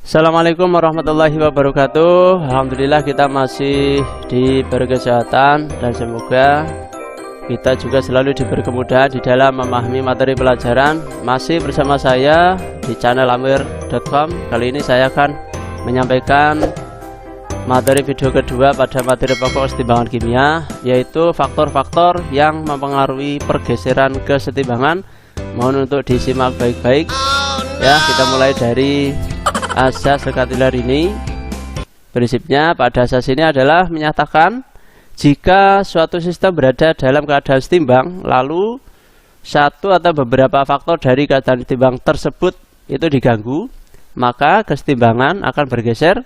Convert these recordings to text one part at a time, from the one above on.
Assalamualaikum warahmatullahi wabarakatuh. Alhamdulillah kita masih diberi kesehatan dan semoga kita juga selalu diberi kemudahan di dalam memahami materi pelajaran. Masih bersama saya di channel amir.com. Kali ini saya akan menyampaikan materi video kedua pada materi pokok kesetimbangan kimia, yaitu faktor-faktor yang mempengaruhi pergeseran kesetimbangan. Mohon untuk disimak baik-baik ya. Kita mulai dari asas rekapitular ini. Prinsipnya pada asas ini adalah menyatakan jika suatu sistem berada dalam keadaan setimbang, lalu satu atau beberapa faktor dari keadaan setimbang tersebut itu diganggu, maka kesetimbangan akan bergeser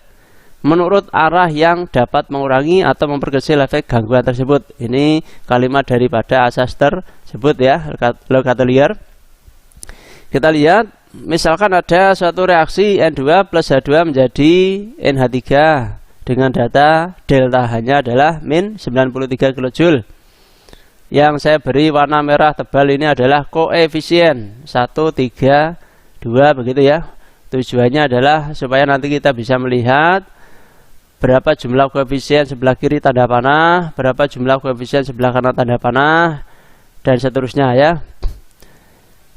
menurut arah yang dapat mengurangi atau memperkecil efek gangguan tersebut. Ini kalimat daripada asas tersebut ya, rekapitular. Kita lihat, misalkan ada suatu reaksi N2 plus H2 menjadi NH3 dengan data delta H-nya adalah min 93 kJ. Yang saya beri warna merah tebal ini adalah koefisien 1, 3, 2 begitu ya. Tujuannya adalah supaya nanti kita bisa melihat berapa jumlah koefisien sebelah kiri tanda panah, berapa jumlah koefisien sebelah kanan tanda panah, dan seterusnya ya.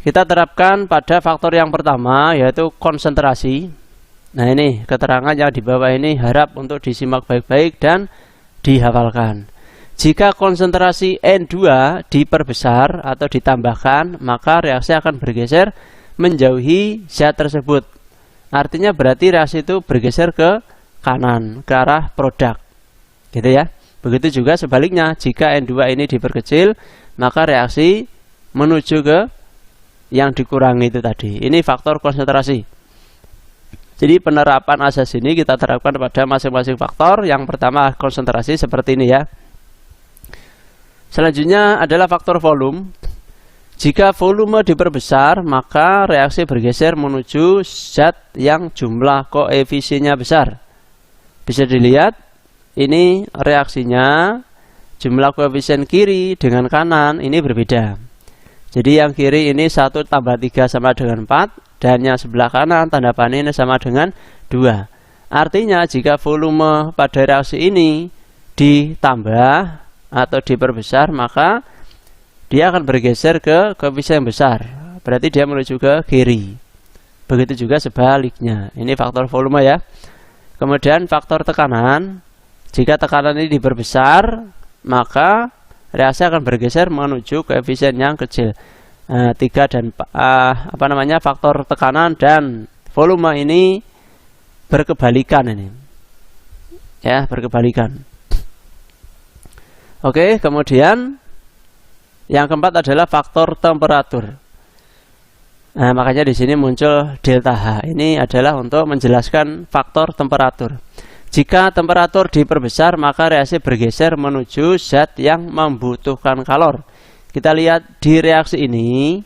Kita terapkan pada faktor yang pertama, yaitu konsentrasi. Nah, ini keterangan yang di bawah ini harap untuk disimak baik-baik dan dihafalkan. Jika konsentrasi N2 diperbesar atau ditambahkan, maka reaksi akan bergeser menjauhi zat tersebut. Artinya berarti reaksi itu bergeser ke kanan, ke arah produk. Gitu ya. Begitu juga sebaliknya, jika N2 ini diperkecil, maka reaksi menuju ke yang dikurangi itu tadi. Ini faktor konsentrasi. Jadi penerapan asas ini kita terapkan pada masing-masing faktor. Yang pertama konsentrasi seperti ini ya. Selanjutnya adalah faktor volume. Jika volume diperbesar, maka reaksi bergeser menuju zat yang jumlah koefisiennya besar. Bisa dilihat, ini reaksinya jumlah koefisien kiri dengan kanan ini berbeda. Jadi yang kiri ini 1 tambah 3 sama dengan 4, dan yang sebelah kanan tanda panah ini sama dengan 2. Artinya jika volume pada reaksi ini ditambah atau diperbesar, maka dia akan bergeser ke koefisien besar. Berarti dia menuju ke kiri. Begitu juga sebaliknya. Ini faktor volume ya. Kemudian faktor tekanan. Jika tekanan ini diperbesar, maka reaksi akan bergeser menuju koefisien yang kecil. 3 dan faktor tekanan dan volume ini berkebalikan ini. Ya, berkebalikan. Oke, kemudian yang keempat adalah faktor temperatur. Nah, makanya di sini muncul delta H. Ini adalah untuk menjelaskan faktor temperatur. Jika temperatur diperbesar, maka reaksi bergeser menuju zat yang membutuhkan kalor. Kita lihat di reaksi ini,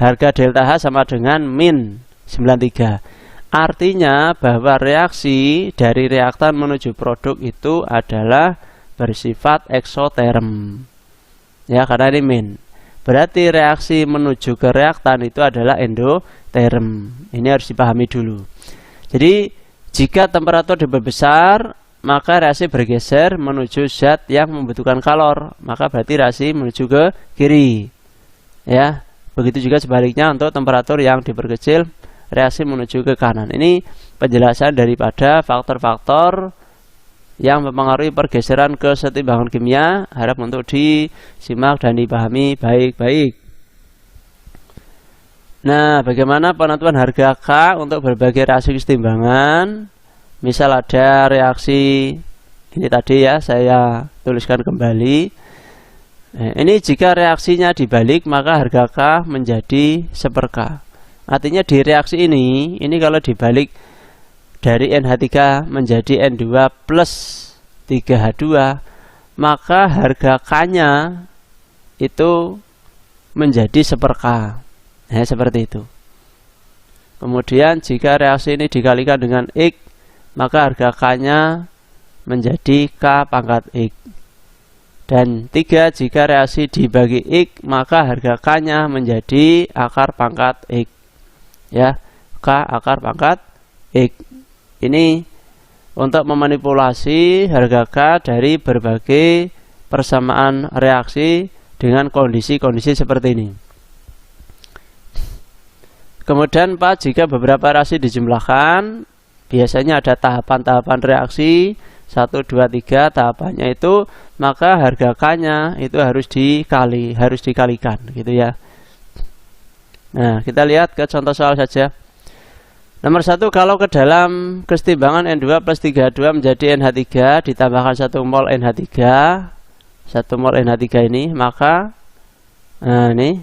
harga delta H sama dengan min 93. Artinya bahwa reaksi dari reaktan menuju produk itu adalah bersifat eksoterm. Ya, karena ini min. Berarti reaksi menuju ke reaktan itu adalah endoterm. Ini harus dipahami dulu. Jadi jika temperatur diperbesar, maka reaksi bergeser menuju zat yang membutuhkan kalor, maka berarti reaksi menuju ke kiri. Ya, begitu juga sebaliknya untuk temperatur yang diperkecil, reaksi menuju ke kanan. Ini penjelasan daripada faktor-faktor yang mempengaruhi pergeseran kesetimbangan kimia. Harap untuk disimak dan dipahami baik-baik. Nah, bagaimana penentuan harga K untuk berbagai reaksi kesetimbangan? Misal ada reaksi ini tadi ya, saya tuliskan kembali. Nah, ini jika reaksinya dibalik, maka harga K menjadi 1/K. Artinya di reaksi ini kalau dibalik dari NH3 menjadi N2 plus 3H2, maka harga K-nya itu menjadi 1/K. Nah, seperti itu. Kemudian jika reaksi ini dikalikan dengan X, maka harga K-nya menjadi K pangkat X. Dan 3, jika reaksi dibagi X, maka harga K-nya menjadi akar pangkat X. Ya, K akar pangkat X. Ini untuk memanipulasi harga K dari berbagai persamaan reaksi dengan kondisi-kondisi seperti ini. Kemudian 4, jika beberapa reaksi dijumlahkan, biasanya ada tahapan-tahapan reaksi 1, 2, 3 tahapannya itu, maka harga K-nya itu harus dikalikan gitu ya. Nah, kita lihat ke contoh soal saja. Nomor 1, kalau ke dalam kesetimbangan N2 plus 3H2 menjadi NH3 ditambahkan 1 mol NH3, 1 mol NH3 ini, maka ini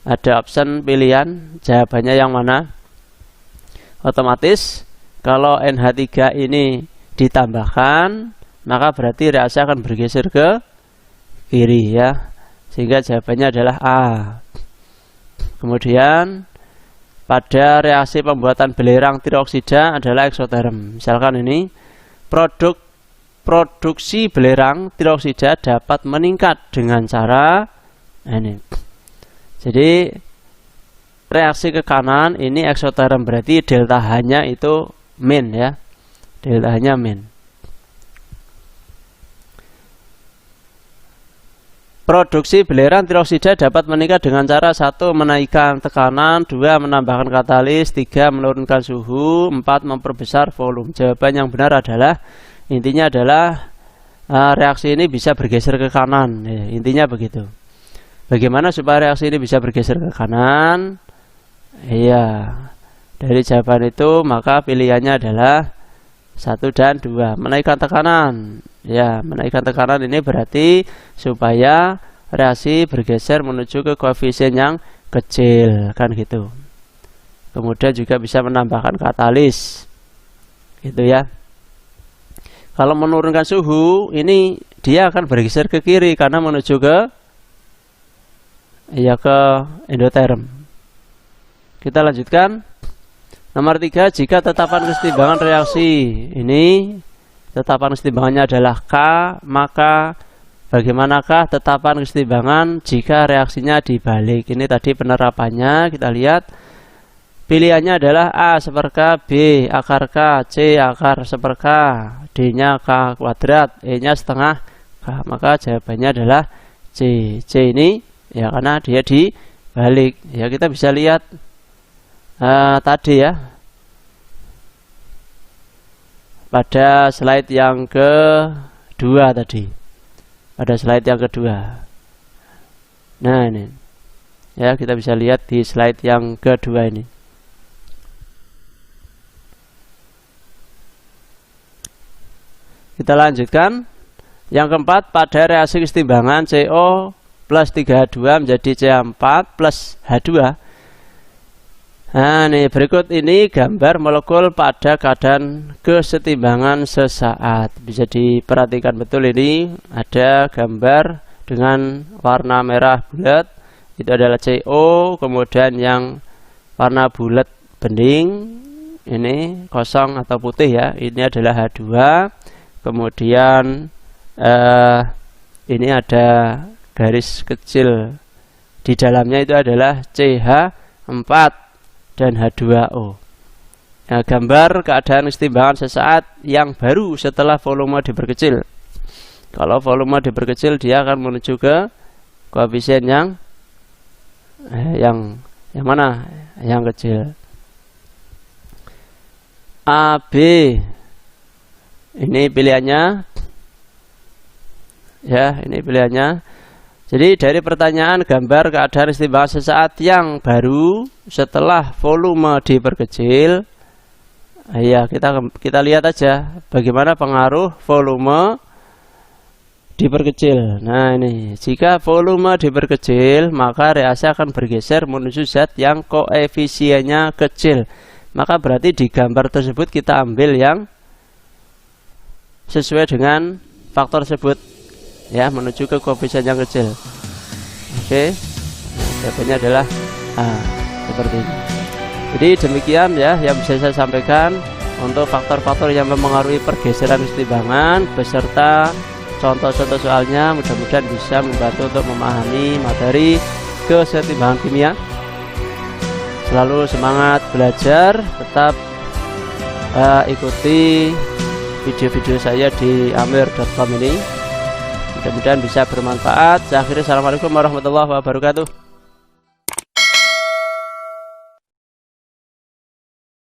ada option pilihan jawabannya yang mana. Otomatis kalau NH3 ini ditambahkan, maka berarti reaksi akan bergeser ke kiri ya, sehingga jawabannya adalah A. Kemudian pada reaksi pembuatan belerang trioksida adalah eksoterm. Misalkan ini produksi belerang trioksida dapat meningkat dengan cara ini. Jadi reaksi ke kanan ini eksoterm, berarti delta H-nya itu min ya. Delta H-nya min. Produksi belerang trioksida dapat meningkat dengan cara 1. Menaikkan tekanan, 2. Menambahkan katalis, 3. Menurunkan suhu, 4. Memperbesar volume. Jawaban yang benar adalah, intinya adalah reaksi ini bisa bergeser ke kanan ya, intinya begitu. Bagaimana supaya reaksi ini bisa bergeser ke kanan? Iya, dari jawaban itu maka pilihannya adalah 1 dan 2. Menaikkan tekanan. Ya, menaikkan tekanan ini berarti supaya reaksi bergeser menuju ke koefisien yang kecil, kan gitu. Kemudian juga bisa menambahkan katalis, gitu ya. Kalau menurunkan suhu, ini dia akan bergeser ke kiri karena menuju ke endoterm. Kita lanjutkan. Nomor 3, jika tetapan kesetimbangan reaksi ini, tetapan kesetimbangannya adalah K, maka bagaimanakah tetapan kesetimbangan jika reaksinya dibalik? Ini tadi penerapannya, kita lihat. Pilihannya adalah A seper K, B akar K, C akar seper K, D-nya K kuadrat, E-nya setengah K. Maka jawabannya adalah C. C ini ya karena dia dibalik. Ya, kita bisa lihat tadi ya, pada slide yang kedua tadi, pada slide yang kedua. Nah ini ya, kita bisa lihat di slide yang kedua ini. Kita lanjutkan. Yang keempat, pada reaksi kesetimbangan CO plus 3H2 menjadi CH4 plus H2. Nah, nih berikut ini gambar molekul pada keadaan kesetimbangan sesaat. Bisa diperhatikan betul, ini ada gambar dengan warna merah bulat, itu adalah CO. Kemudian yang warna bulat bening, ini kosong atau putih ya, ini adalah H2. Kemudian ini ada garis kecil di dalamnya, itu adalah CH4 dan H2O. Nah, gambar keadaan kesetimbangan sesaat yang baru setelah volume diperkecil. Kalau volume diperkecil, dia akan menuju ke koefisien yang mana? Yang kecil. A, B. Ini pilihannya. Ya, ini pilihannya. Jadi dari pertanyaan gambar keadaan kesetimbangan sesaat yang baru setelah volume diperkecil, ya kita lihat aja bagaimana pengaruh volume diperkecil. Nah ini, jika volume diperkecil, maka reaksi akan bergeser menuju zat yang koefisiennya kecil. Maka berarti di gambar tersebut kita ambil yang sesuai dengan faktor tersebut. Ya, menuju ke koefisien yang kecil. Oke, jawabannya adalah A, seperti ini. Jadi demikian ya yang bisa saya sampaikan untuk faktor-faktor yang mempengaruhi pergeseran kesetimbangan beserta contoh-contoh soalnya. Mudah-mudahan bisa membantu untuk memahami materi kesetimbangan kimia. Selalu semangat belajar, tetap ikuti video-video saya di amir.com ini. Mudah-mudahan bisa bermanfaat. Saya akhiri, assalamualaikum warahmatullahi wabarakatuh.